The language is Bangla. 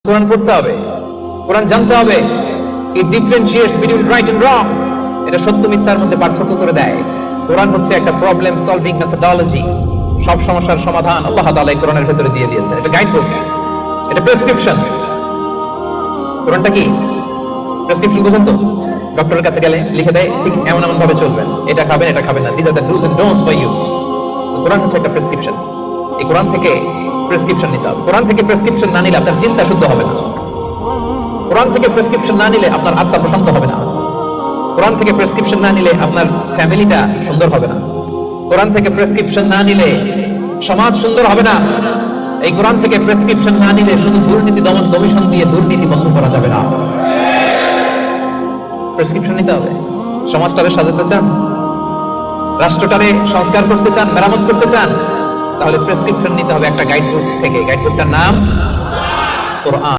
কোরআন পড়তে হবে, কোরআন জানতে হবে। It differentiates between right and wrong. এটা সত্য মিথ্যার মধ্যে পার্থক্য করে দেয়। কোরআন হচ্ছে একটা প্রবলেম সলভিং মেথডোলজি। সব সমস্যার সমাধান আল্লাহ তাআলা এই কোরআনের ভেতরে দিয়ে দিয়েছে। এটা গাইড বুক, এটা প্রেসক্রিপশন। কোরআনটা কি প্রেসক্রিপশন? বুঝেন তো? ডক্টরের কাছে গেলে লিখে দেয় ঠিক এমন এমন ভাবে চলবেন, এটা খাবেন এটা খাবেন না, this are the dos and don'ts for you. Quran হচ্ছে একটা প্রেসক্রিপশন। এই কোরআন থেকে প্রেসক্রিপশন নিতে হবে। কোরআন থেকে প্রেসক্রিপশন না নিলে আপনার চিন্তা শুদ্ধ হবে না। কোরআন থেকে প্রেসক্রিপশন না নিলে আপনার আত্মা প্রশান্ত হবে না। কোরআন থেকে প্রেসক্রিপশন না নিলে আপনার ফ্যামিলিটা সুন্দর হবে না। কোরআন থেকে প্রেসক্রিপশন না নিলে সমাজ সুন্দর হবে না। এই কোরআন থেকে প্রেসক্রিপশন না নিলে শুধু দুর্নীতি দমন কমিশন দিয়ে দুর্নীতি বন্ধ করা যাবে না। প্রেসক্রিপশন নিতে হবে। সমাজটারে সাজাতে চান, রাষ্ট্রটারে সংস্কার করতে চান, মেরামত করতে চান, তাহলে প্রেসক্রিপশন নিতে হবে একটা গাইডবুক থেকে। গাইডবুকটার নাম কোরআন।